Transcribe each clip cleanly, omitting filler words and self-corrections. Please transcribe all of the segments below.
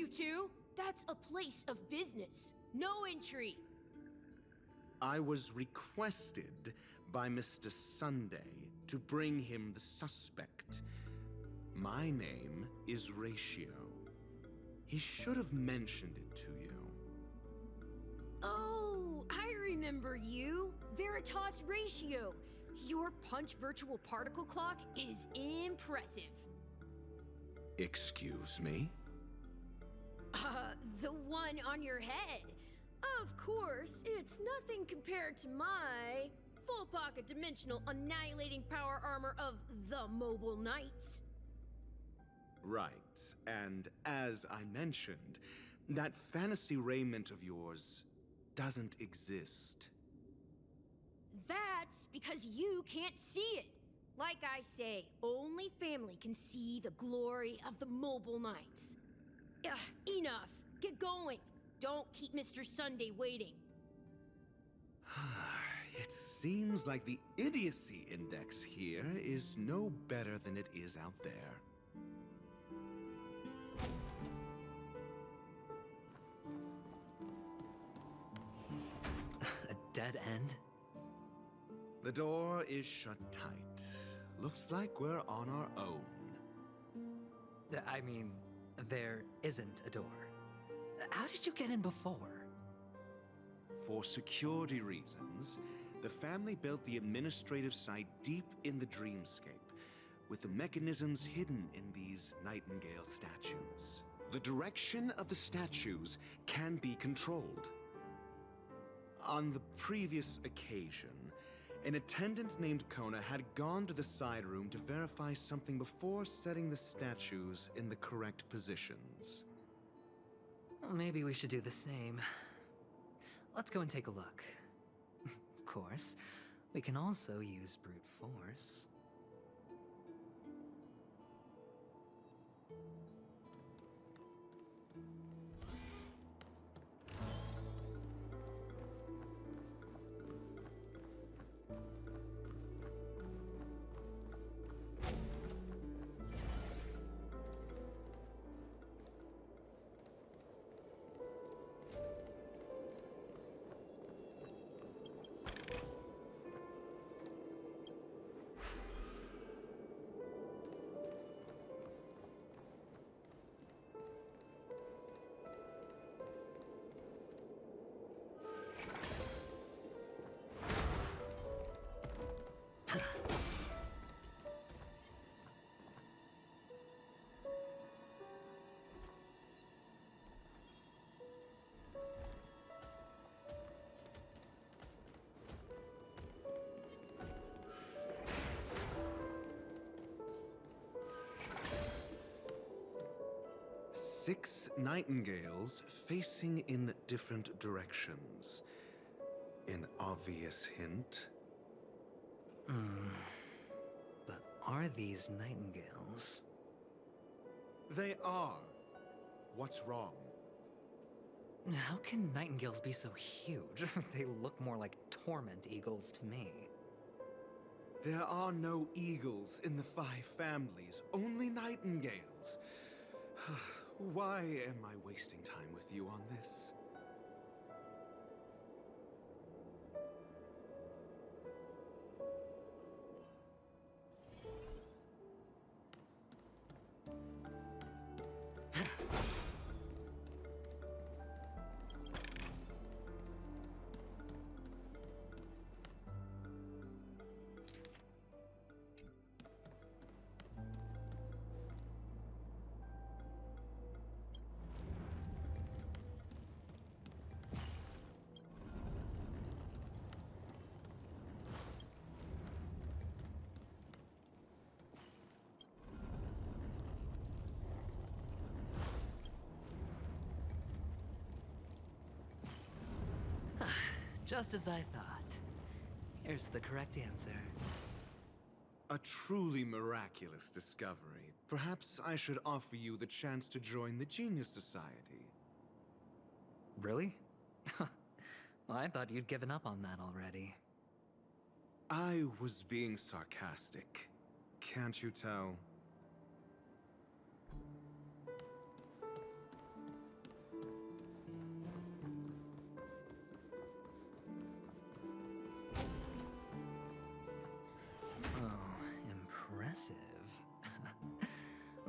you two! That's a place of business. No entry. I was requested by Mr. Sunday to bring him the suspect. My name is Ratio. He should have mentioned it to you. Oh, I remember you. Veritas Ratio. Your punch virtual particle clock is impressive. Excuse me? The one on your head. Of course, it's nothing compared to my full pocket dimensional annihilating power armor of the Mobile Knights. Right, and as I mentioned, that fantasy raiment of yours doesn't exist. That's because you can't see it. Like I say, only family can see the glory of the Mobile Knights. Enough. Get going. Don't keep Mr. Sunday waiting. It seems like the idiocy index here is no better than it is out there. A dead end? The door is shut tight. Looks like we're on our own. I mean, there isn't a door. How did you get in before? For security reasons, the family built the administrative site deep in the dreamscape, with the mechanisms hidden in these Nightingale statues. The direction of the statues can be controlled. On the previous occasion, an attendant named Kona had gone to the side room to verify something before setting the statues in the correct positions. Well, maybe we should do the same. Let's go and take a look. Of course, we can also use brute force. Six nightingales facing in different directions. An obvious hint. But are these nightingales? They are. What's wrong? How can nightingales be so huge? They look more like torment eagles to me. There are no eagles in the five families, only nightingales. Why am I wasting time with you on this? Just as I thought. Here's the correct answer. A truly miraculous discovery. Perhaps I should offer you the chance to join the Genius Society. Really? Well, I thought you'd given up on that already. I was being sarcastic. Can't you tell? impressive.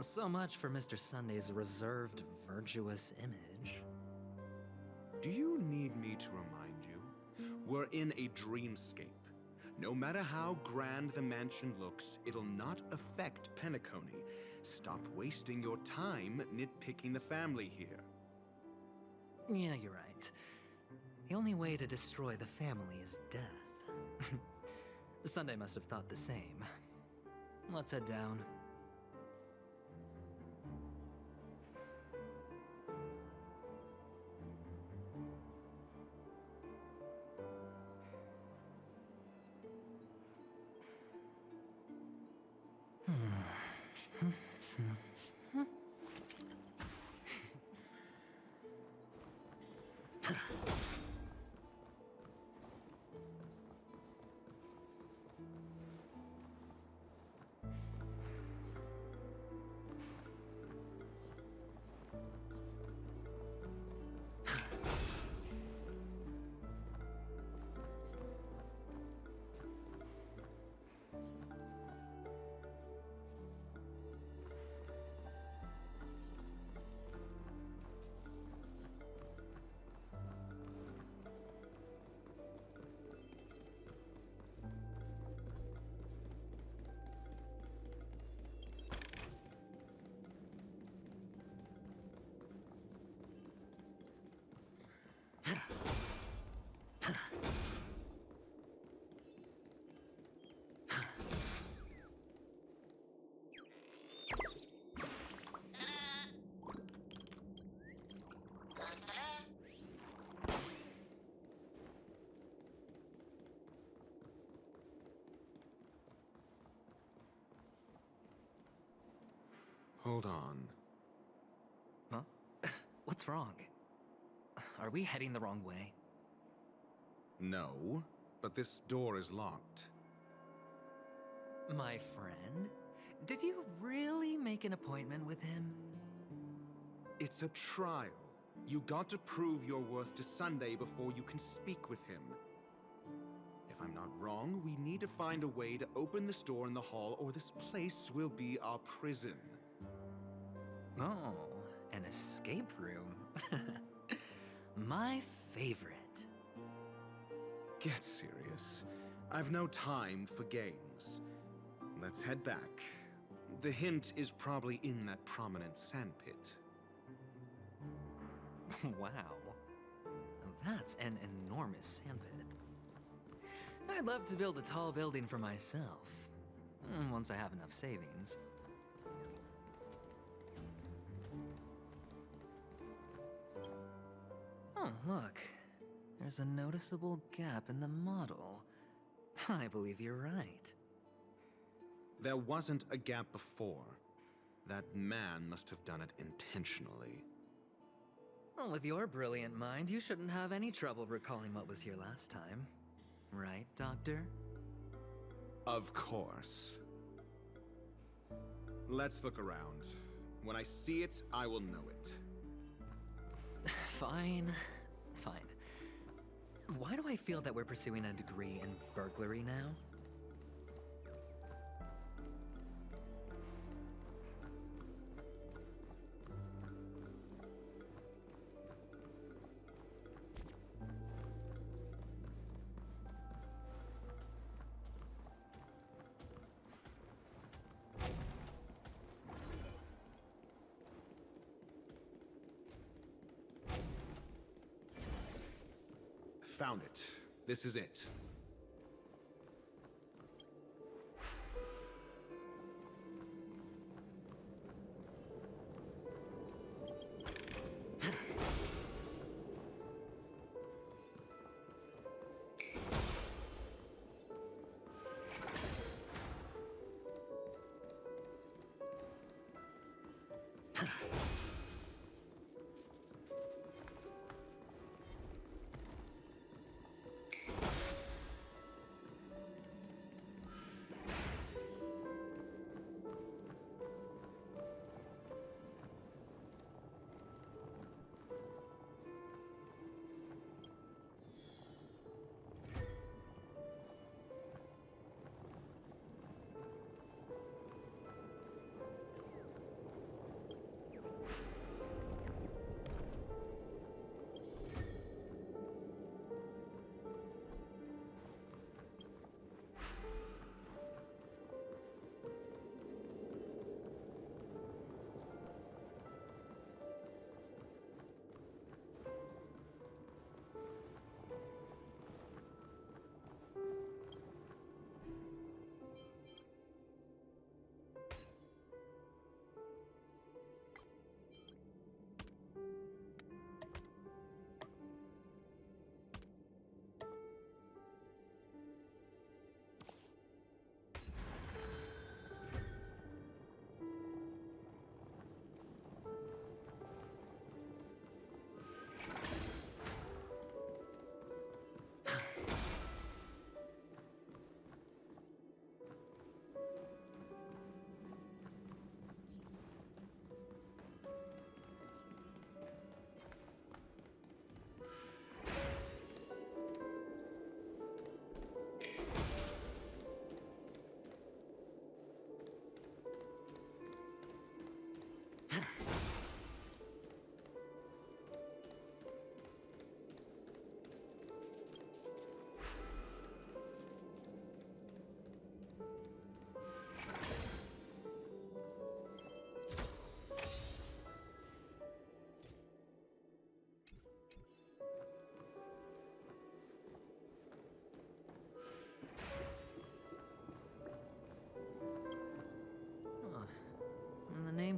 So much for Mr. Sunday's reserved, virtuous image. Do you need me to remind you? We're in a dreamscape. No matter how grand the mansion looks, it'll not affect Penacony. Stop wasting your time nitpicking the family here. Yeah, you're right. The only way to destroy the family is death. Sunday must have thought the same. Let's head down. Hold on. Huh? What's wrong? Are we heading the wrong way? No, but this door is locked. My friend? Did you really make an appointment with him? It's a trial. You got to prove your worth to Sunday before you can speak with him. If I'm not wrong, we need to find a way to open this door in the hall, or this place will be our prison. Oh, an escape room. My favorite. Get serious. I've no time for games. Let's head back. The hint is probably in that prominent sandpit. Wow. That's an enormous sandpit. I'd love to build a tall building for myself. Once I have enough savings. Oh, look. There's a noticeable gap in the model. I believe you're right. There wasn't a gap before. That man must have done it intentionally. Well, with your brilliant mind, you shouldn't have any trouble recalling what was here last time. Right, Doctor? Of course. Let's look around. When I see it, I will know it. Fine. Fine. Why do I feel that we're pursuing a degree in burglary now? Found it. This is it.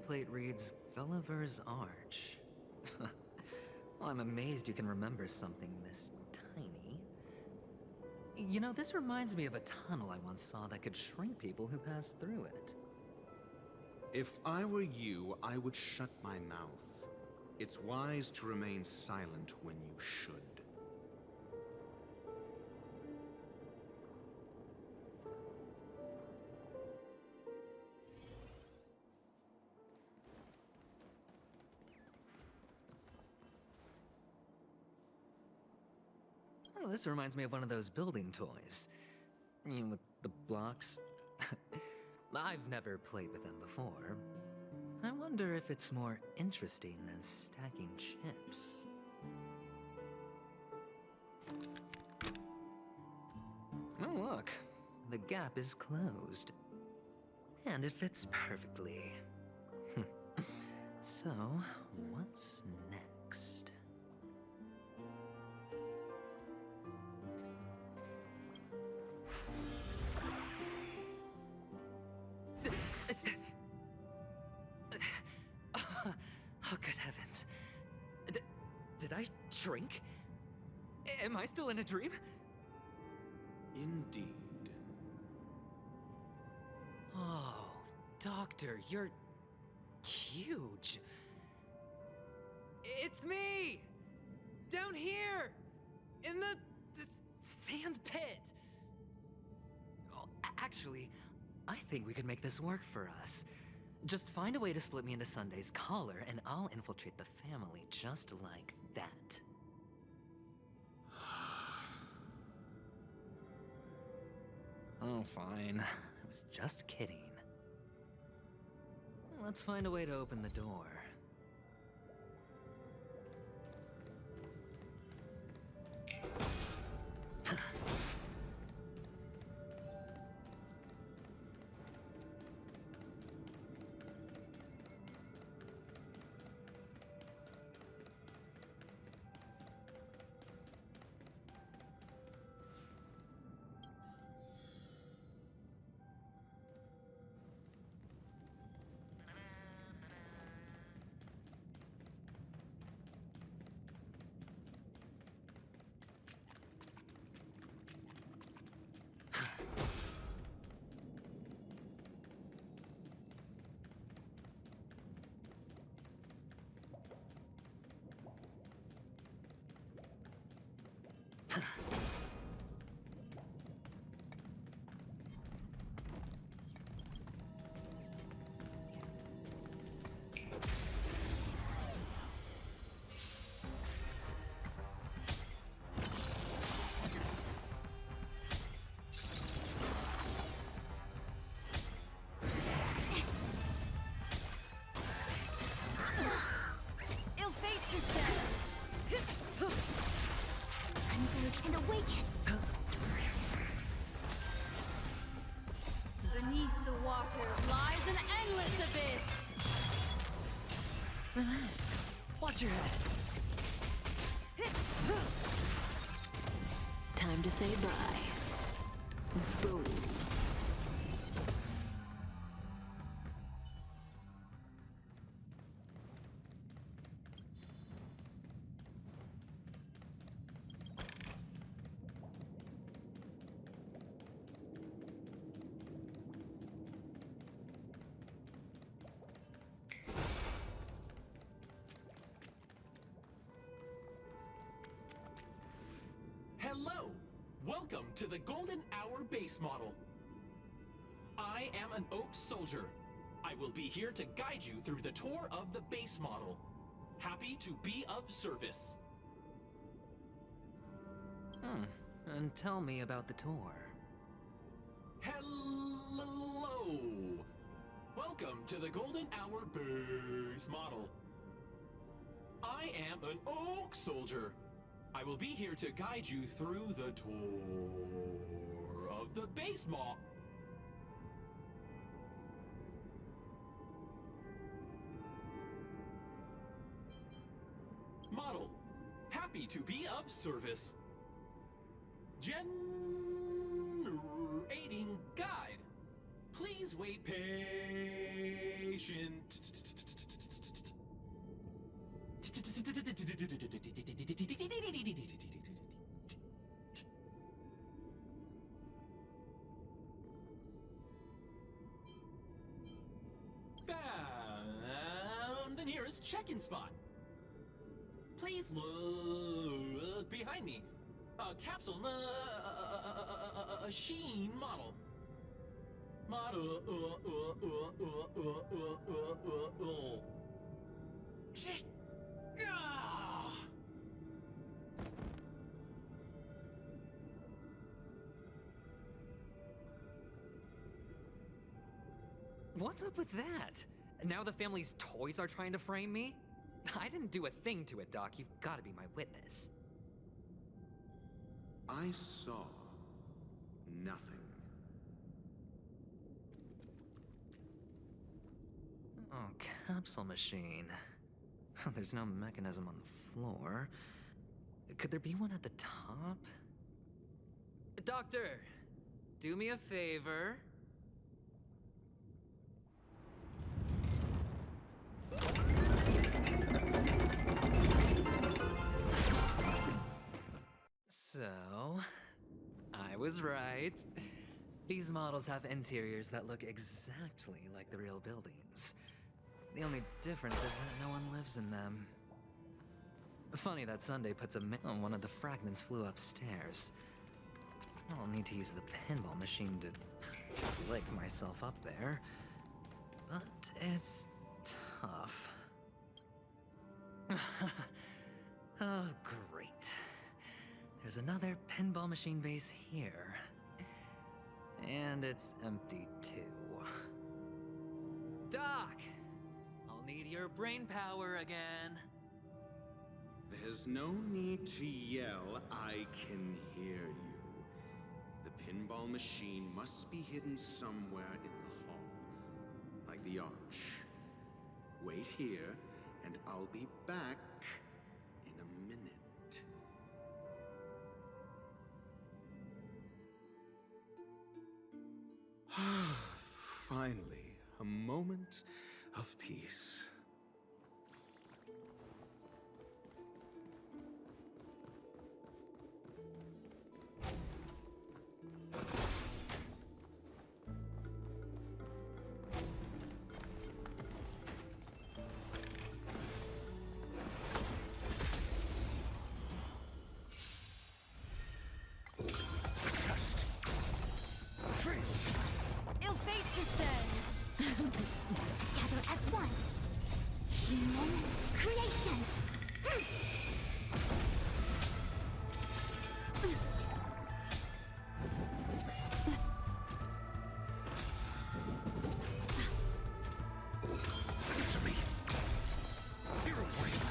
nameplate reads Gulliver's Arch. Well, I'm amazed you can remember something this tiny. You know, this reminds me of a tunnel I once saw that could shrink people who passed through it. If I were you, I would shut my mouth. It's wise to remain silent when you should. Oh, this reminds me of one of those building toys. You know, with the blocks. I've never played with them before. I wonder if it's more interesting than stacking chips. Oh, look. The gap is closed. And it fits perfectly. So, what's next? Oh, good heavens. Did I shrink? Am I still in a dream? Indeed. Oh, Doctor, you're huge. It's me! Down here! In the sand pit! Oh, actually, I think we could make this work for us. Just find a way to slip me into Sunday's collar, and I'll infiltrate the family just like that. Oh, fine. I was just kidding. Let's find a way to open the door. And awaken! Beneath the waters lies an endless abyss! Relax. Watch your head. Time to say bye. Boom. Hello! Welcome to the Golden Hour base model. I am an Oak Soldier. I will be here to guide you through the tour of the base model. Happy to be of service. And tell me about the tour. Hello! Welcome to the Golden Hour base model. I am an Oak Soldier. I will be here to guide you through the tour of the base model. Model, happy to be of service. Generating guide. Please wait patient. Found the nearest check-in spot. Please look behind me. A capsule machine model. Model. Ah! What's up with that? Now the family's toys are trying to frame me? I didn't do a thing to it, Doc. You've got to be my witness. I saw nothing. Oh, capsule machine. There's no mechanism on the floor. Could there be one at the top? Doctor, do me a favor. So, I was right. These models have interiors that look exactly like the real buildings. The only difference is that no one lives in them. Funny that Sunday puts a on one of the fragments flew upstairs. I'll need to use the pinball machine to flick myself up there. But it's tough. Oh, great. There's another pinball machine base here. And it's empty too. Doc! I'll need your brain power again. There's no need to yell. I can hear you. The pinball machine must be hidden somewhere in the hall. Like the arch. Wait here, and I'll be back in a minute. Finally, a moment of peace. Together as one. Moments, creations. Answer me. Zero Race.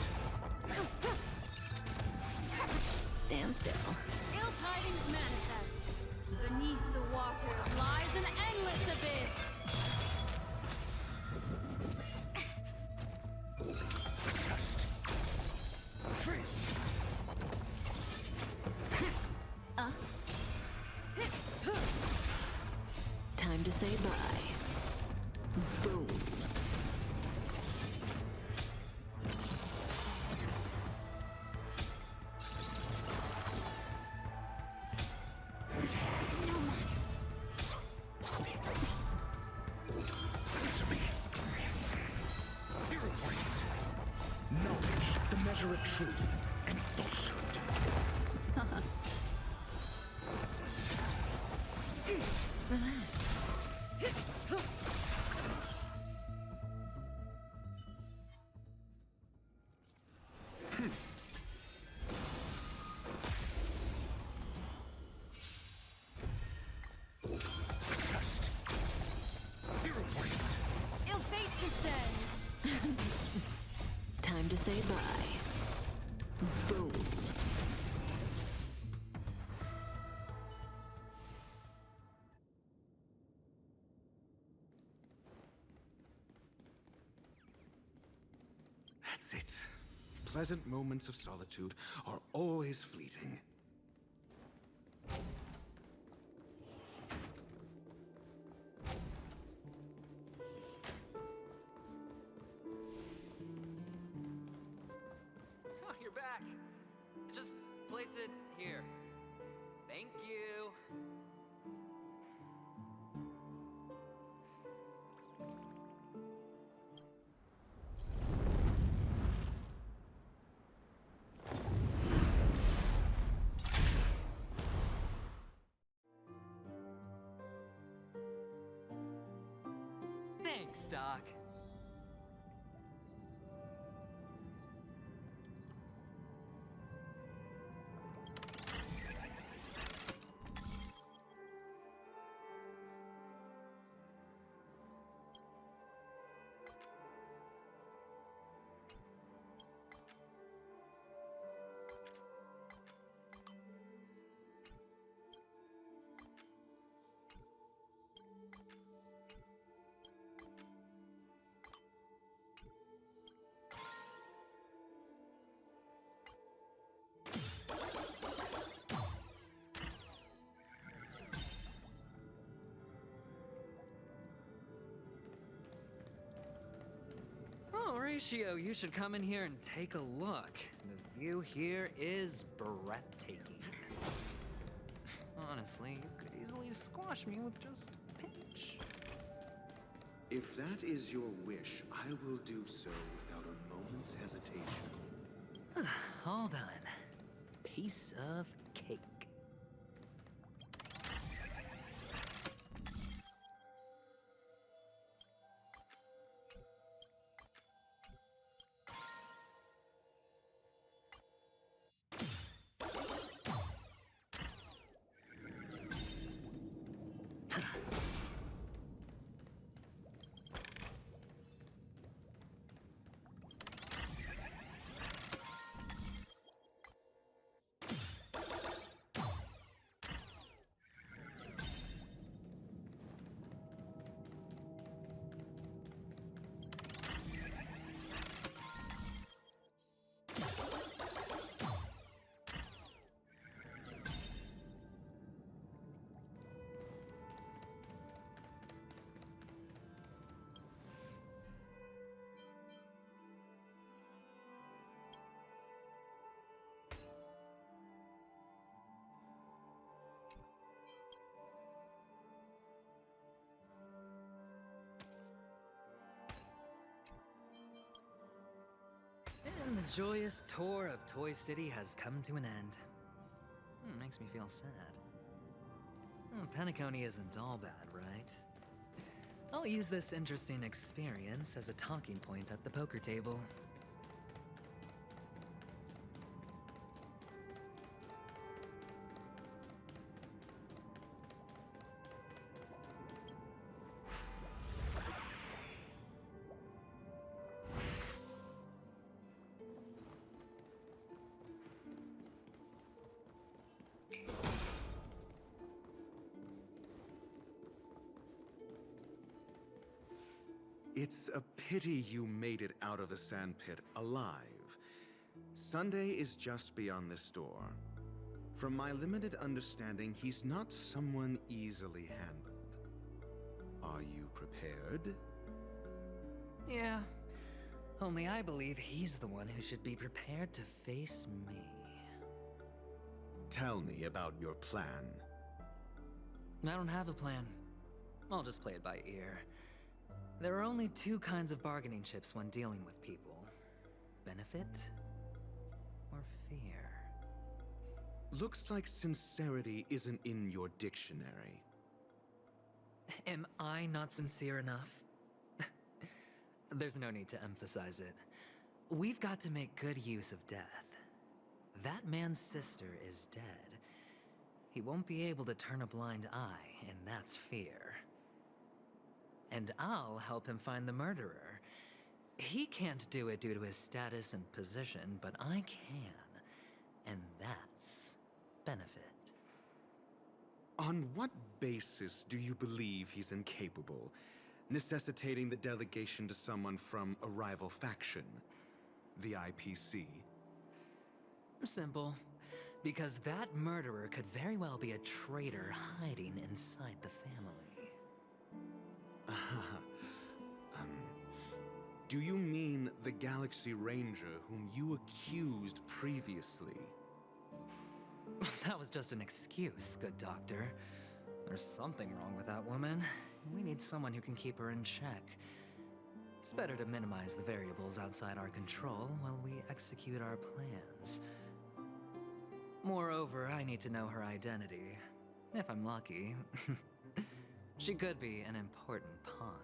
Stand still. Ill tidings manifest. Beneath the waters lies an endless abyss. Time to say bye. Boom. Answer me. Zero Race. Knowledge, the measure of truth and falsehood. Test. Zero Race. Ill fate descends. Time to say bye. Boom. That's it. Pleasant moments of solitude are always fleeting. Oh, you're Thanks, Doc. Oh, Horatio, you should come in here and take a look. The view here is breathtaking. Honestly, you could easily squash me with just a pinch. If that is your wish, I will do so without a moment's hesitation. All done. Piece of cake. And the joyous tour of Toy City has come to an end. Makes me feel sad. Penacony isn't all bad, right? I'll use this interesting experience as a talking point at the poker table. It's a pity you made it out of the sandpit alive. Sunday is just beyond this door. From my limited understanding, he's not someone easily handled. Are you prepared? Yeah. Only I believe he's the one who should be prepared to face me. Tell me about your plan. I don't have a plan. I'll just play it by ear. There are only two kinds of bargaining chips when dealing with people. Benefit or fear. Looks like sincerity isn't in your dictionary. Am I not sincere enough? There's no need to emphasize it. We've got to make good use of death. That man's sister is dead. He won't be able to turn a blind eye, and that's fear. And I'll help him find the murderer. He can't do it due to his status and position, but I can. And that's benefit. On what basis do you believe he's incapable, necessitating the delegation to someone from a rival faction? The IPC? Simple. Because that murderer could very well be a traitor hiding inside the family. Do you mean the Galaxy Ranger whom you accused previously? That was just an excuse, good doctor. There's something wrong with that woman. We need someone who can keep her in check. It's better to minimize the variables outside our control while we execute our plans. Moreover, I need to know her identity. If I'm lucky. She could be an important pawn.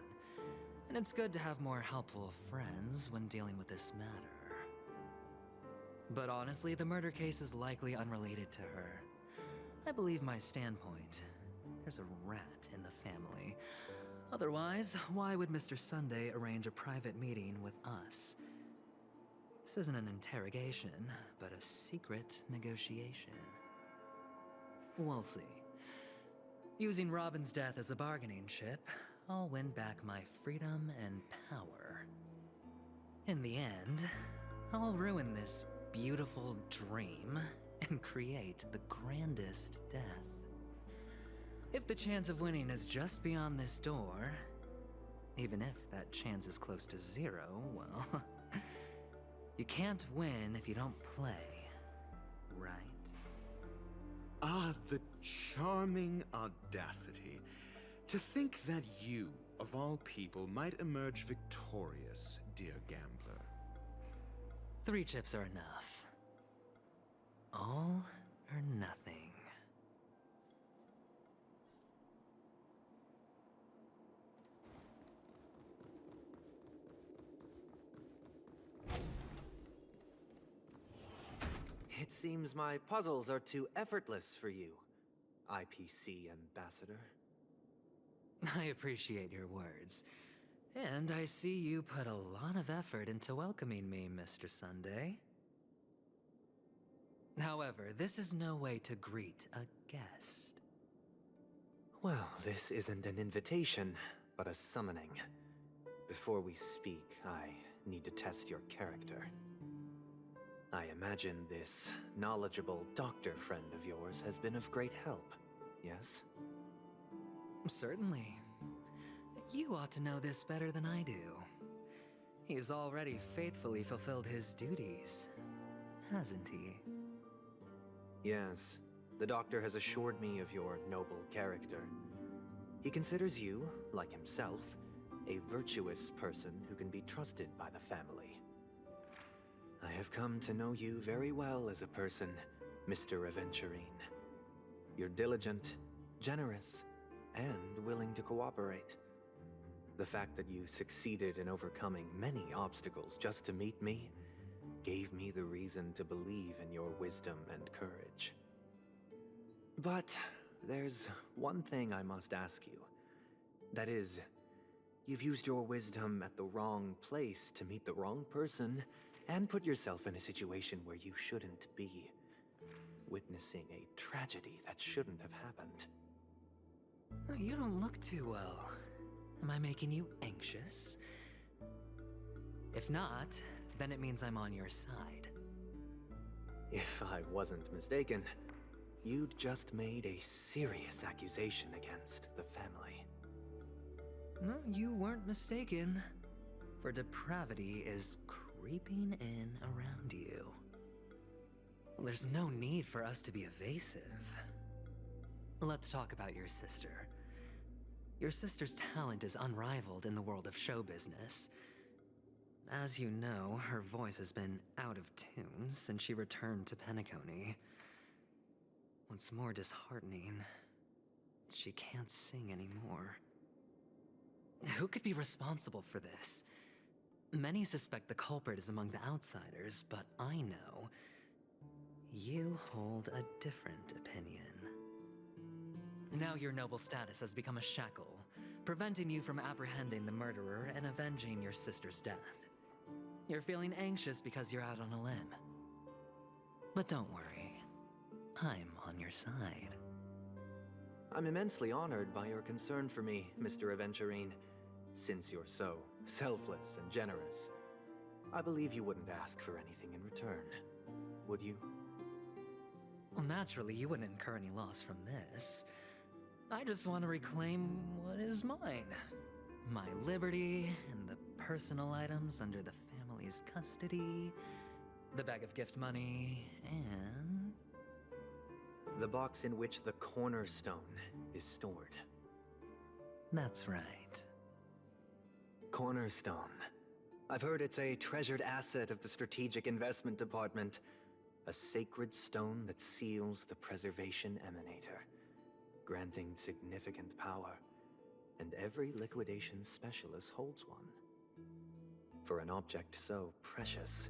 And it's good to have more helpful friends when dealing with this matter. But honestly, the murder case is likely unrelated to her. I believe my standpoint. There's a rat in the family. Otherwise, why would Mr. Sunday arrange a private meeting with us? This isn't an interrogation, but a secret negotiation. We'll see. Using Robin's death as a bargaining chip, I'll win back my freedom and power. In the end, I'll ruin this beautiful dream and create the grandest death. If the chance of winning is just beyond this door, even if that chance is close to zero, well, you can't win if you don't play, right? Ah, the charming audacity. To think that you, of all people, might emerge victorious, dear gambler. 3 chips are enough. All or nothing. It seems my puzzles are too effortless for you, IPC Ambassador. I appreciate your words. And I see you put a lot of effort into welcoming me, Mr. Sunday. However, this is no way to greet a guest. Well, this isn't an invitation, but a summoning. Before we speak, I need to test your character. I imagine this knowledgeable doctor friend of yours has been of great help, yes? Certainly. You ought to know this better than I do. He's already faithfully fulfilled his duties, hasn't he? Yes, the doctor has assured me of your noble character. He considers you, like himself, a virtuous person who can be trusted by the family. I have come to know you very well as a person, Mr. Aventurine. You're diligent, generous, and willing to cooperate. The fact that you succeeded in overcoming many obstacles just to meet me gave me the reason to believe in your wisdom and courage. But there's one thing I must ask you. That is, you've used your wisdom at the wrong place to meet the wrong person and put yourself in a situation where you shouldn't be, witnessing a tragedy that shouldn't have happened. You don't look too well. Am I making you anxious? If not, then it means I'm on your side. If I wasn't mistaken, you'd just made a serious accusation against the family. No, you weren't mistaken. For depravity is creeping in around you. There's no need for us to be evasive. Let's talk about your sister. Your sister's talent is unrivaled in the world of show business. As you know, her voice has been out of tune since she returned to Penacony. What's more disheartening, she can't sing anymore. Who could be responsible for this? Many suspect the culprit is among the outsiders, but I know you hold a different opinion. Now your noble status has become a shackle, preventing you from apprehending the murderer and avenging your sister's death. You're feeling anxious because you're out on a limb. But don't worry, I'm on your side. I'm immensely honored by your concern for me, Mr. Aventurine. Since you're so selfless and generous, I believe you wouldn't ask for anything in return, would you? Well, naturally, you wouldn't incur any loss from this. I just want to reclaim what is mine. My liberty and the personal items under the family's custody, the bag of gift money, and... the box in which the cornerstone is stored. That's right. Cornerstone. I've heard it's a treasured asset of the Strategic Investment Department. A sacred stone that seals the Preservation Emanator, granting significant power. and every liquidation specialist holds one. For an object so precious,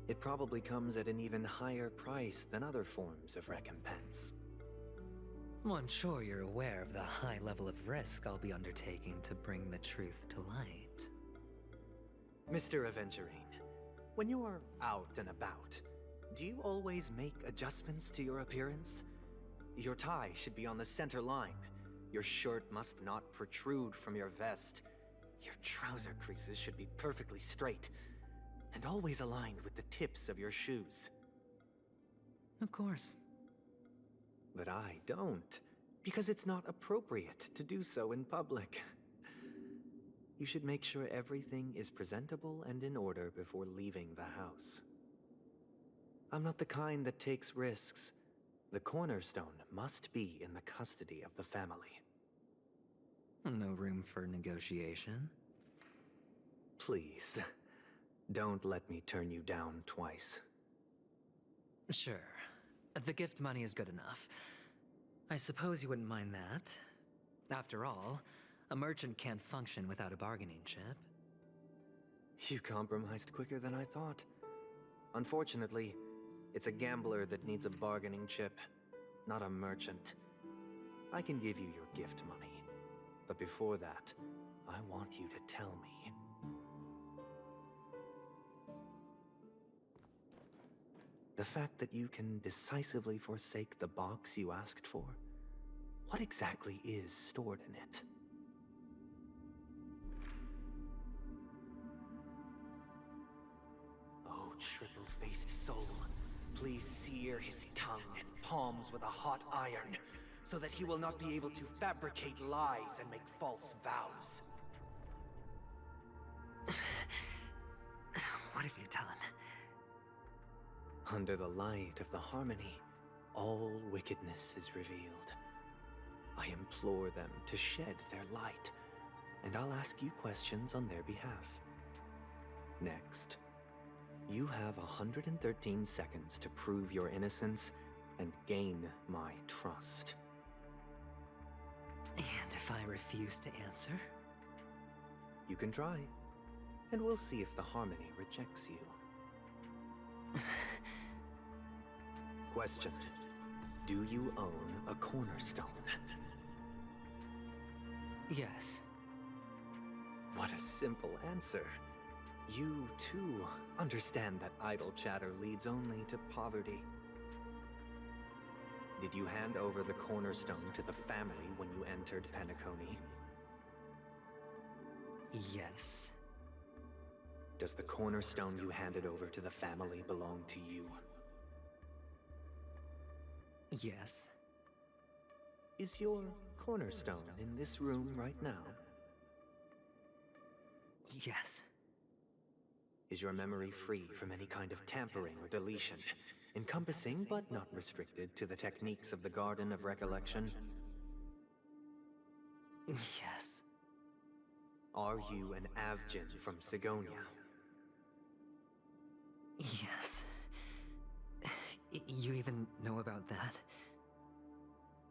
it probably comes at an even higher price than other forms of recompense. Well, I'm sure you're aware of the high level of risk I'll be undertaking to bring the truth to light. Mr. Aventurine, when you're out and about, do you always make adjustments to your appearance? Your tie should be on the center line. Your shirt must not protrude from your vest. Your trouser creases should be perfectly straight, and always aligned with the tips of your shoes. Of course. But I don't, because it's not appropriate to do so in public. You should make sure everything is presentable and in order before leaving the house. I'm not the kind that takes risks. The cornerstone must be in the custody of the family. No room for negotiation. Please, don't let me turn you down twice. Sure. The gift money is good enough. I suppose you wouldn't mind that. After all, a merchant can't function without a bargaining chip. You compromised quicker than I thought. Unfortunately, it's a gambler that needs a bargaining chip, not a merchant. I can give you your gift money, but before that, I want you to tell me. The fact that you can decisively forsake the box you asked for, what exactly is stored in it? Oh, triple-faced soul, please sear his tongue and palms with a hot iron, so that he will not be able to fabricate lies and make false vows. What have you done? Under the light of the harmony, all wickedness is revealed. I implore them to shed their light, and I'll ask you questions on their behalf. Next, you have 113 seconds to prove your innocence and gain my trust. And if I refuse to answer? You can try, and we'll see if the harmony rejects you. Question: do you own a cornerstone? Yes. What a simple answer. You, too, understand that idle chatter leads only to poverty. Did you hand over the cornerstone to the family when you entered Penacony? Yes. Does the cornerstone you handed over to the family belong to you? Yes. Is your cornerstone in this room right now? Yes. Is your memory free from any kind of tampering or deletion, encompassing but not restricted to the techniques of the Garden of Recollection? Yes. Are you an Avgin from Sigonia? Yes. You even know about that?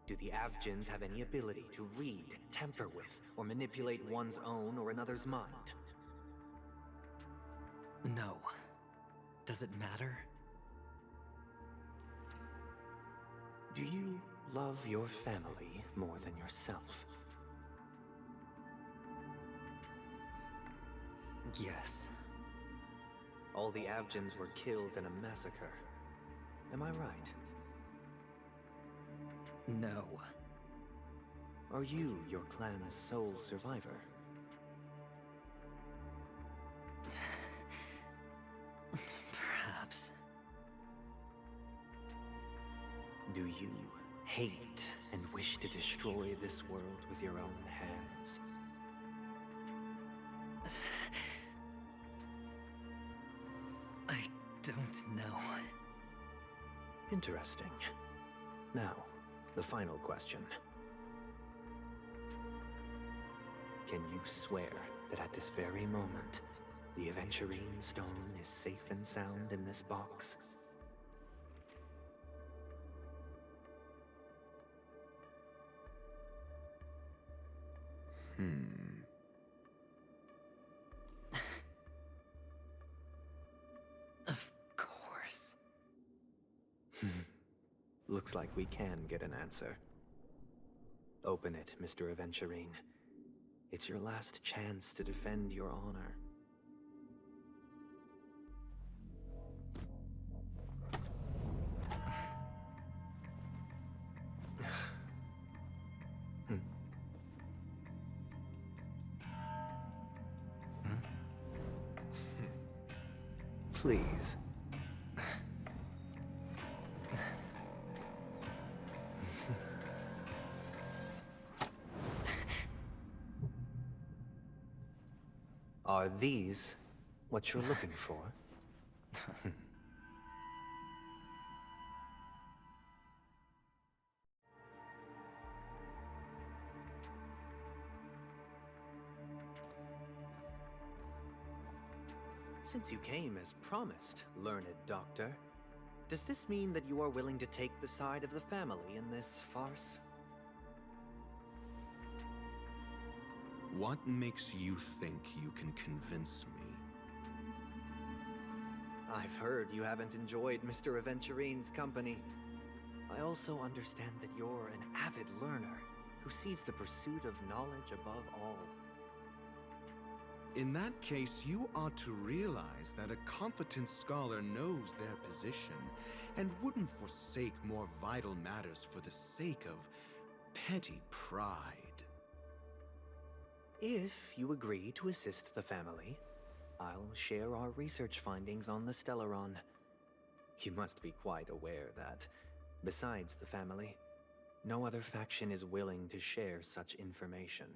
Do the Avgins have any ability to read, tamper with, or manipulate one's own or another's mind? No. Does it matter? Do you love your family more than yourself? Yes. All the Avgins were killed in a massacre. Am I right? No. Are you your clan's sole survivor? Perhaps. Do you hate and wish to destroy this world with your own hands? I don't know. Interesting. Now, the final question. Can you swear that at this very moment, the Aventurine Stone is safe and sound in this box? Of course. Looks like we can get an answer. Open it, Mr. Aventurine. It's your last chance to defend your honor. Please. Are these what you're looking for? Since you came as promised, learned doctor, does this mean that you are willing to take the side of the family in this farce? What makes you think you can convince me? I've heard you haven't enjoyed Mr. Aventurine's company. I also understand that you're an avid learner who sees the pursuit of knowledge above all. In that case, you ought to realize that a competent scholar knows their position and wouldn't forsake more vital matters for the sake of petty pride. If you agree to assist the family, I'll share our research findings on the Stellaron. You must be quite aware that, besides the family, no other faction is willing to share such information.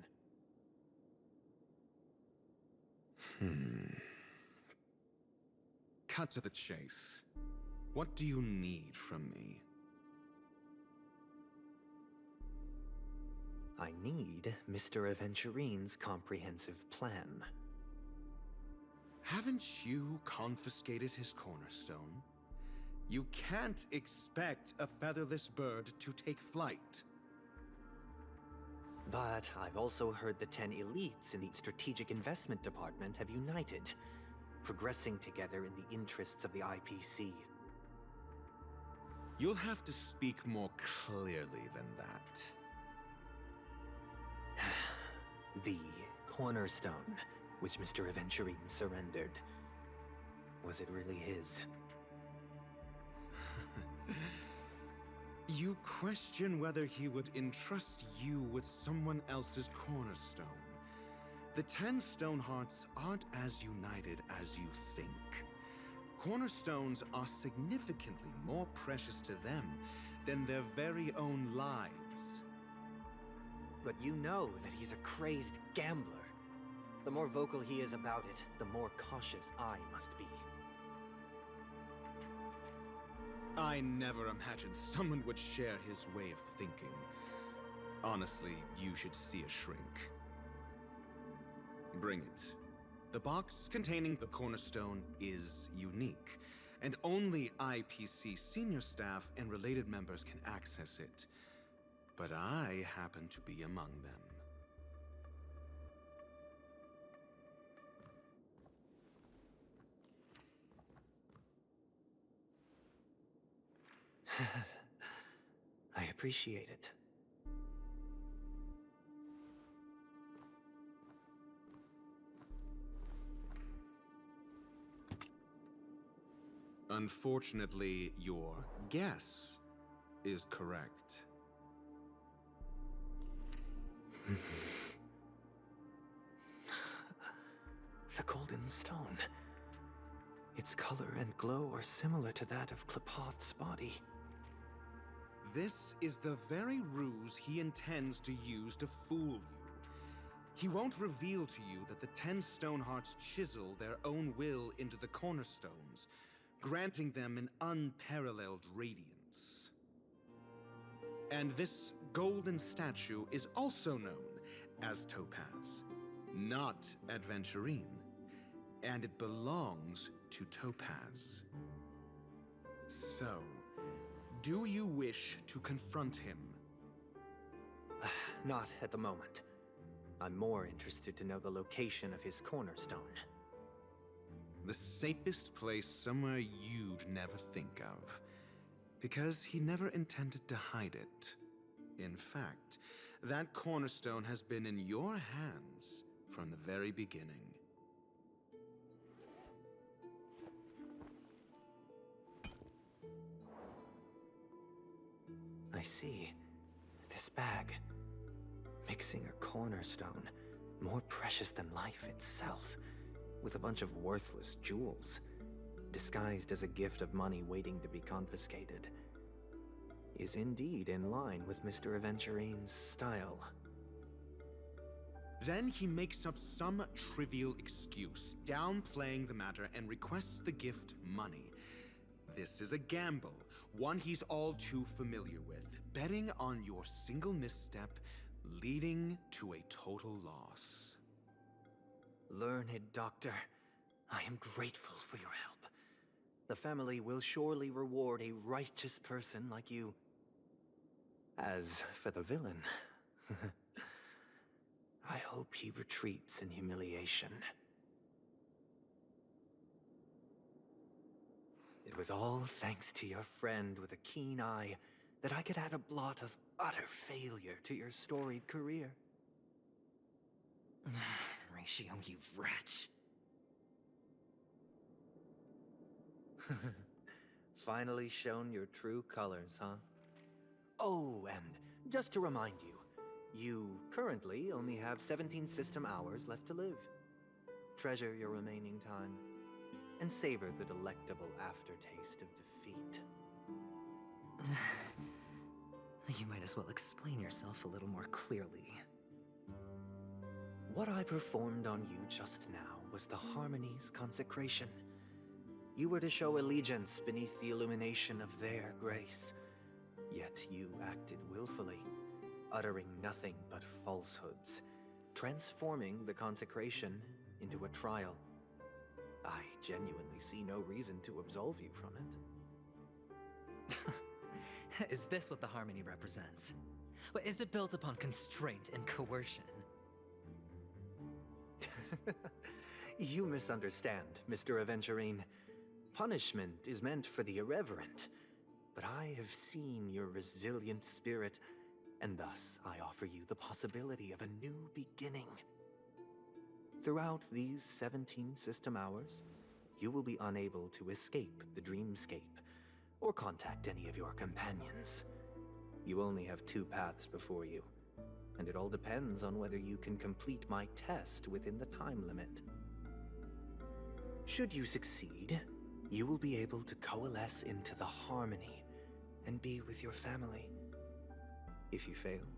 Cut to the chase. What do you need from me? I need Mr. Aventurine's comprehensive plan. Haven't you confiscated his cornerstone? You can't expect a featherless bird to take flight. But I've also heard the 10 elites in the Strategic Investment Department have united, progressing together in the interests of the IPC. You'll have to speak more clearly than that. The cornerstone, which Mr. Aventurine surrendered. Was it really his? You question whether he would entrust you with someone else's cornerstone. The 10 Stonehearts aren't as united as you think. Cornerstones are significantly more precious to them than their very own lives. But you know that he's a crazed gambler. The more vocal he is about it, the more cautious I must be. I never imagined someone would share his way of thinking. Honestly, you should see a shrink. Bring it. The box containing the cornerstone is unique, and only IPC senior staff and related members can access it. But I happen to be among them. I appreciate it. Unfortunately, your guess is correct. The golden stone. Its color and glow are similar to that of Klepoth's body. This is the very ruse he intends to use to fool you. He won't reveal to you that the 10 Stonehearts chisel their own will into the cornerstones, granting them an unparalleled radiance. And this golden statue is also known as Topaz, not Aventurine, and it belongs to Topaz. So, do you wish to confront him? Not at the moment. I'm more interested to know the location of his cornerstone. The safest place somewhere you'd never think of. Because he never intended to hide it. In fact, that cornerstone has been in your hands from the very beginning. I see. This bag. Mixing a cornerstone, more precious than life itself, with a bunch of worthless jewels, disguised as a gift of money waiting to be confiscated, is indeed in line with Mr. Aventurine's style. Then he makes up some trivial excuse, downplaying the matter, and requests the gift money. This is a gamble, one he's all too familiar with, betting on your single misstep, leading to a total loss. Learned doctor, I am grateful for your help. The family will surely reward a righteous person like you. As for the villain, I hope he retreats in humiliation. It was all thanks to your friend with a keen eye that I could add a blot of utter failure to your storied career. Ratio, you wretch. Finally shown your true colors, huh? Oh, and just to remind you, you currently only have 17 system hours left to live. Treasure your remaining time, and savor the delectable aftertaste of defeat. You might as well explain yourself a little more clearly. What I performed on you just now was the Harmony's consecration. You were to show allegiance beneath the illumination of their grace. Yet you acted willfully, uttering nothing but falsehoods, transforming the consecration into a trial. I genuinely see no reason to absolve you from it. Is this what the Harmony represents? But is it built upon constraint and coercion? You misunderstand, Mr. Aventurine. Punishment is meant for the irreverent, but I have seen your resilient spirit, and thus I offer you the possibility of a new beginning. Throughout these 17 system hours, you will be unable to escape the dreamscape, or contact any of your companions. You only have 2 paths before you, and it all depends on whether you can complete my test within the time limit. Should you succeed, you will be able to coalesce into the Harmony and be with your family. If you fail,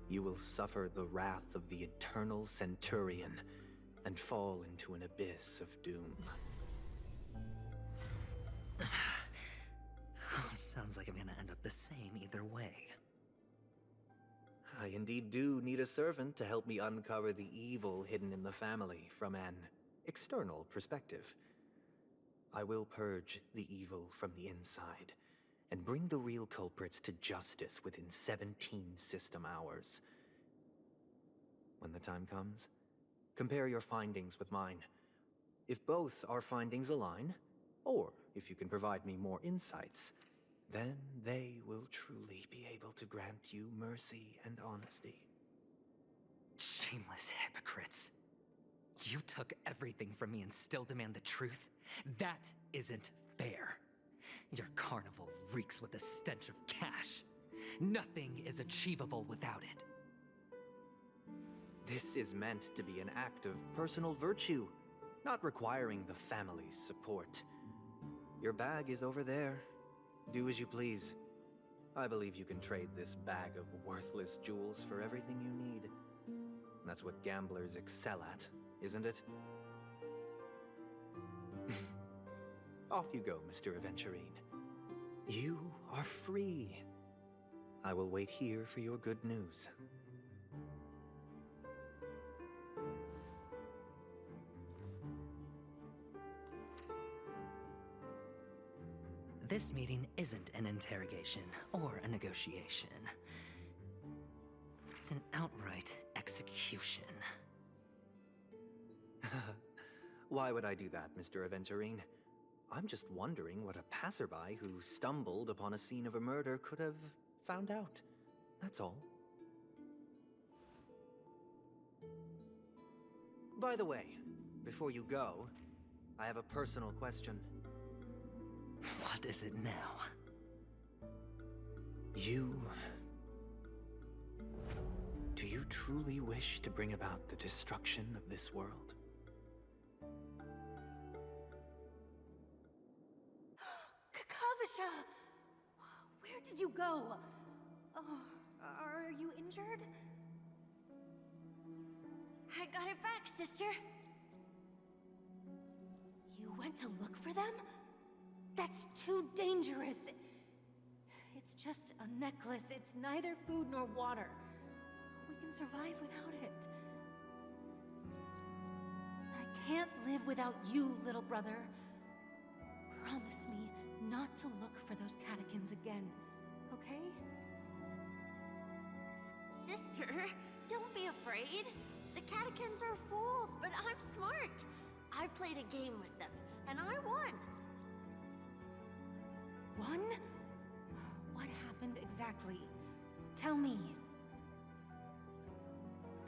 you will suffer the wrath of the Eternal Centurion and fall into an abyss of doom. Sounds like I'm gonna end up the same either way. I indeed do need a servant to help me uncover the evil hidden in the family from an external perspective. I will purge the evil from the inside and bring the real culprits to justice within 17 system hours. When the time comes, compare your findings with mine. If both our findings align, or if you can provide me more insights, then they will truly be able to grant you mercy and honesty. Shameless hypocrites. You took everything from me and still demand the truth? That isn't fair. Your carnival reeks with the stench of cash. Nothing is achievable without it. This is meant to be an act of personal virtue, not requiring the family's support. Your bag is over there. Do as you please. I believe you can trade this bag of worthless jewels for everything you need. That's what gamblers excel at, isn't it? Off you go, Mr. Aventurine. You are free. I will wait here for your good news. This meeting isn't an interrogation or a negotiation. It's an outright execution. execution. Why would I do that, Mr. Aventurine? I'm just wondering what a passerby who stumbled upon a scene of a murder could have found out. That's all. By the way, before you go, I have a personal question. What is it now? Do you truly wish to bring about the destruction of this world? Kakavasha! Where did you go? Oh, are you injured? I got it back, sister. You went to look for them? That's too dangerous. It's just a necklace. It's neither food nor water. We can survive without it. But I can't live without you, little brother. Promise me not to look for those catechins again, okay? Sister, don't be afraid. The catechins are fools, but I'm smart. I played a game with them, and I won. Won? What happened exactly? Tell me.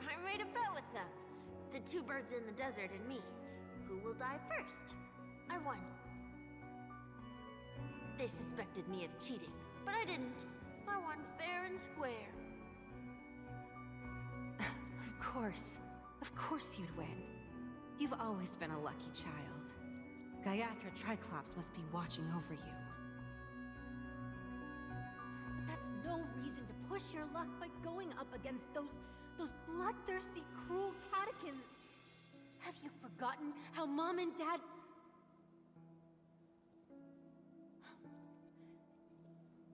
I made a bet with them. The two birds in the desert and me. Who will die first? I won. They suspected me of cheating, but I didn't. I won fair and square. Of course you'd win. You've always been a lucky child. Gaiathra Triclops must be watching over you. But that's no reason to push your luck by going up against those bloodthirsty, cruel catechins. Have you forgotten how Mom and Dad...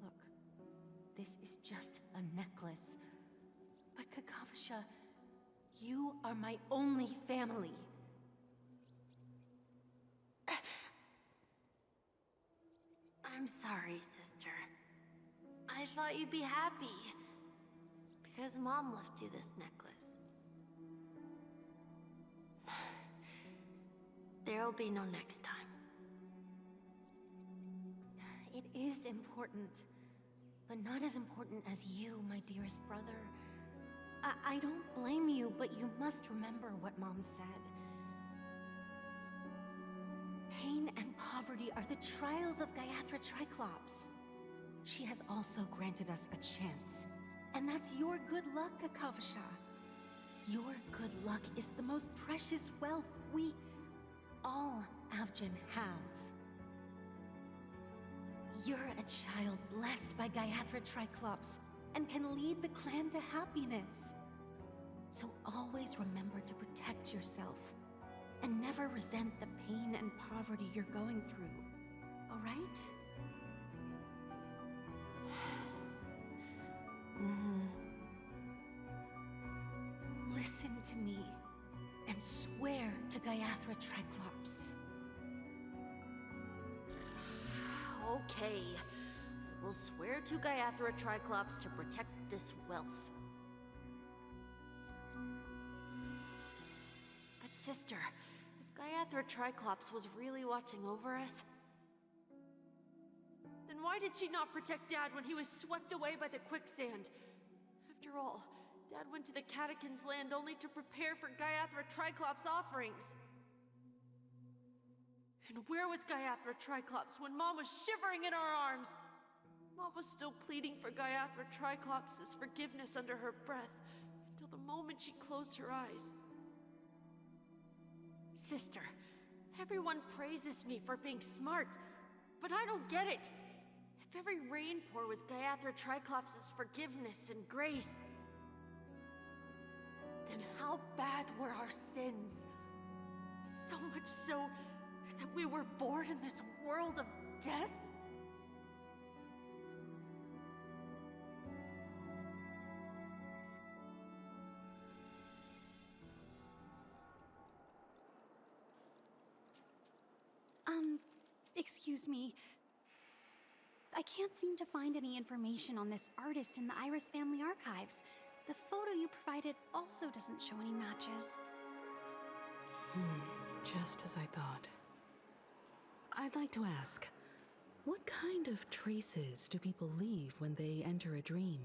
Look, this is just a necklace. But Kakavasha, you are my only family. I'm sorry, sister. I thought you'd be happy. Because Mom left you this necklace. There'll be no next time. It is important, but not as important as you, my dearest brother. I don't blame you, but you must remember what Mom said. Pain and poverty are the trials of Gaiathra Triclops. She has also granted us a chance. And that's your good luck, Kakavasha. Your good luck is the most precious wealth we, all Avgin, have. You're a child blessed by Gaiathra Triclops and can lead the clan to happiness. So always remember to protect yourself and never resent the pain and poverty you're going through, all right? Listen to me and swear to Gaiathra Triclops. Okay. We'll swear to Gaiathra Triclops to protect this wealth. But sister, if Gaiathra Triclops was really watching over us, then why did she not protect Dad when he was swept away by the quicksand? After all, Dad went to the Catechins' land only to prepare for Gaiathra Triclops' offerings. And where was Gaiathra Triclops when Mom was shivering in our arms? Mom was still pleading for Gaiathra Triclops' forgiveness under her breath, until the moment she closed her eyes. Sister, everyone praises me for being smart, but I don't get it. If every rainpour was Gaiathra Triclops' forgiveness and grace, then how bad were our sins? So much so that we were born in this world of death? Excuse me. I can't seem to find any information on this artist in the Iris family archives. The photo you provided also doesn't show any matches. Just as I thought. I'd like to ask, what kind of traces do people leave when they enter a dream?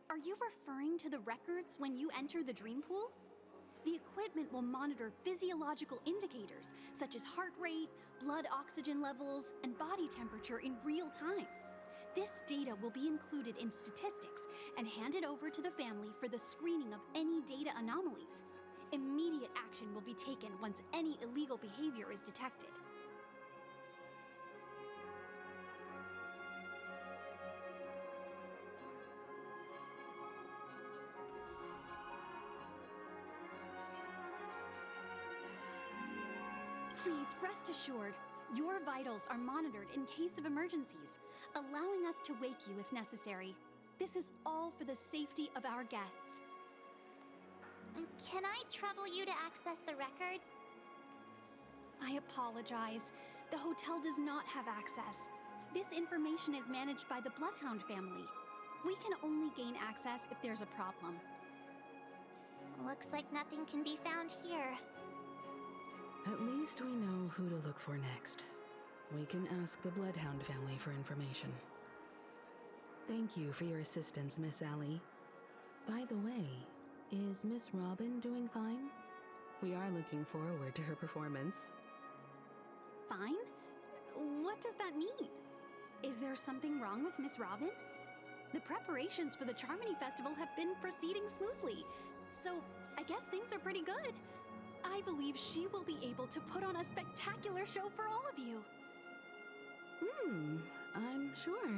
Are you referring to the records when you enter the dream pool? The equipment will monitor physiological indicators such as heart rate, blood oxygen levels, and body temperature in real time. This data will be included in statistics and handed over to the family for the screening of any data anomalies. Immediate action will be taken once any illegal behavior is detected. Please rest assured, your vitals are monitored in case of emergencies, allowing us to wake you if necessary. This is all for the safety of our guests. Can I trouble you to access the records? I apologize. The hotel does not have access. This information is managed by the Bloodhound family. We can only gain access if there's a problem. Looks like nothing can be found here. At least we know who to look for next. We can ask the Bloodhound family for information. Thank you for your assistance, Miss Allie. By the way, is Miss Robin doing fine? We are looking forward to her performance. Fine? What does that mean? Is there something wrong with Miss Robin? The preparations for the Charmony Festival have been proceeding smoothly, so I guess things are pretty good. I believe she will be able to put on a spectacular show for all of you. I'm sure.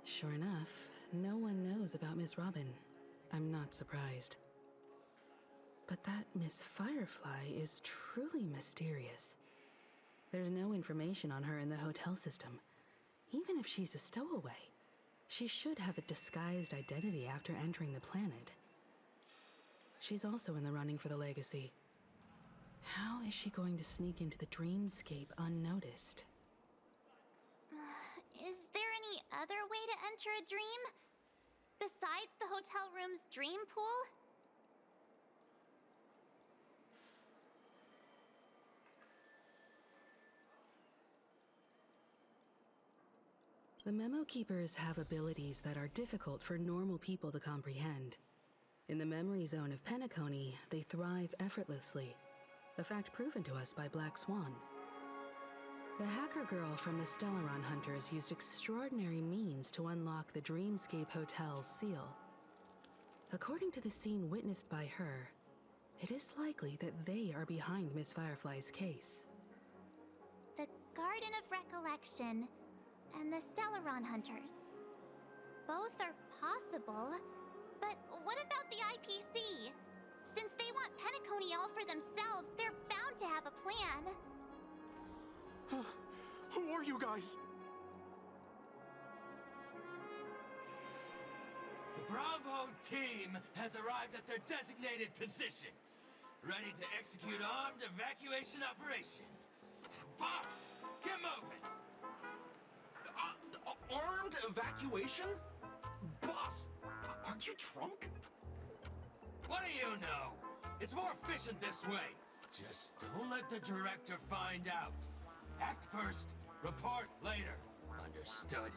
Sure enough, no one knows about Miss Robin. I'm not surprised. But that Miss Firefly is truly mysterious. There's no information on her in the hotel system. Even if she's a stowaway, she should have a disguised identity after entering the planet. She's also in the running for the legacy. How is she going to sneak into the dreamscape unnoticed? Is there any other way to enter a dream? Besides the hotel room's dream pool? The Memo Keepers have abilities that are difficult for normal people to comprehend. In the memory zone of Penacony, they thrive effortlessly, a fact proven to us by Black Swan. The hacker girl from the Stellaron Hunters used extraordinary means to unlock the Dreamscape Hotel's seal. According to the scene witnessed by her, it is likely that they are behind Miss Firefly's case. The Garden of Recollection and the Stellaron Hunters. Both are possible, but what about the IPC? Since they want Penacony all for themselves, they're bound to have a plan. Who are you guys? The Bravo team has arrived at their designated position, ready to execute armed evacuation operation. Boss, get moving! Armed evacuation? Boss, are you drunk? What do you know? It's more efficient this way. Just don't let the director find out. Act first, report later. Understood?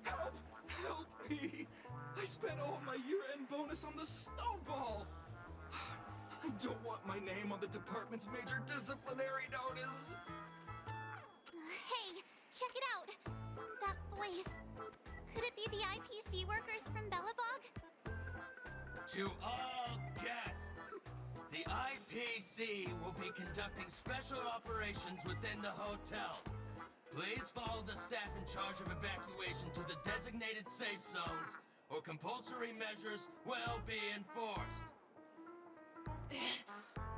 Help! Help me! I spent all my year-end bonus on the snowball! I don't want my name on the department's major disciplinary notice! Hey, check it out! That voice. Could it be the IPC workers from Bellabog? To all guests, the IPC will be conducting special operations within the hotel. Please follow the staff in charge of evacuation to the designated safe zones, or compulsory measures will be enforced.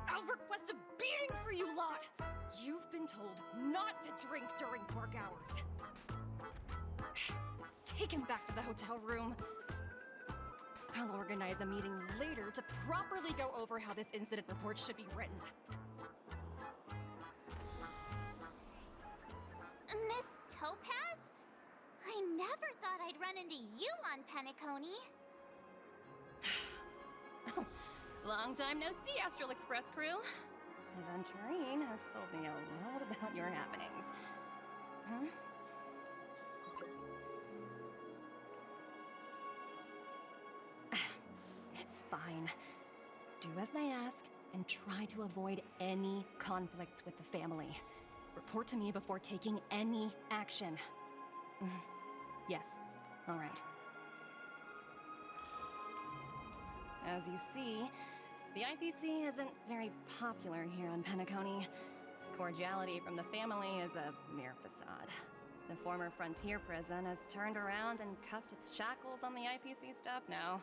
I'll request a beating for you lot! You've been told not to drink during work hours. Take him back to the hotel room. I'll organize a meeting later to properly go over how this incident report should be written. Miss Topaz? I never thought I'd run into you on Penacony. Long time no see, Astral Express crew. Aventurine has told me a lot about your happenings. Huh? It's fine. Do as they ask, and try to avoid any conflicts with the family. Report to me before taking any action. Yes, all right. As you see, the IPC isn't very popular here on Penacony. Cordiality from the family is a mere facade. The former frontier prison has turned around and cuffed its shackles on the IPC staff now.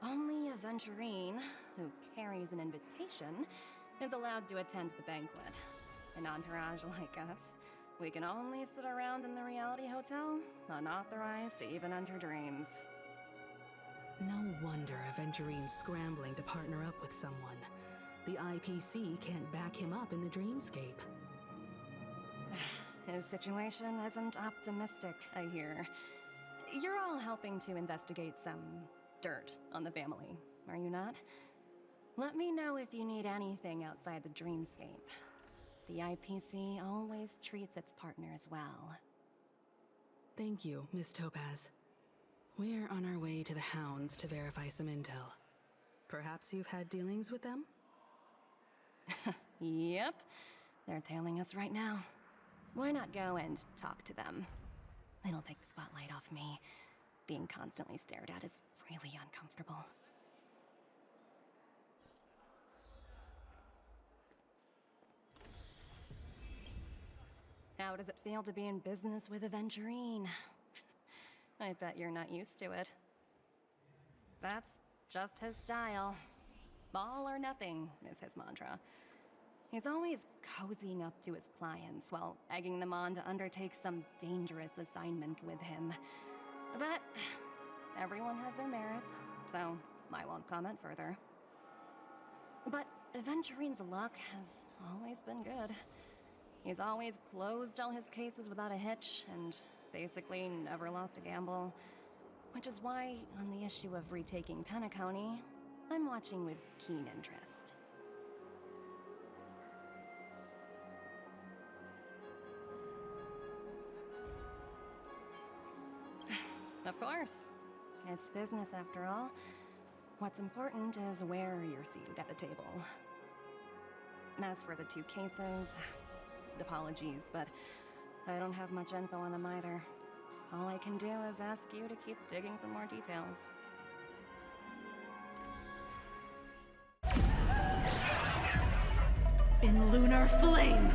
Only Aventurine, who carries an invitation, is allowed to attend the banquet. An entourage like us, we can only sit around in the reality hotel, unauthorized to even enter dreams. No wonder Aventurine's scrambling to partner up with someone. The IPC can't back him up in the dreamscape. His situation isn't optimistic, I hear. You're all helping to investigate some dirt on the family, are you not? Let me know if you need anything outside the dreamscape. The IPC always treats its partners well. Thank you, Miss Topaz. We're on our way to the Hounds to verify some intel. Perhaps you've had dealings with them? Yep. They're tailing us right now. Why not go and talk to them? It'll take the spotlight off me. Being constantly stared at is really uncomfortable. How does it feel to be in business with Aventurine? I bet you're not used to it. That's just his style. All or nothing is his mantra. He's always cozying up to his clients while egging them on to undertake some dangerous assignment with him. But everyone has their merits, so I won't comment further. But Aventurine's luck has always been good. He's always closed all his cases without a hitch, and basically never lost a gamble. Which is why, on the issue of retaking Penacony, I'm watching with keen interest. Of course. It's business after all. What's important is where you're seated at the table. As for the two cases, apologies, but I don't have much info on them either. All I can do is ask you to keep digging for more details. In lunar flame!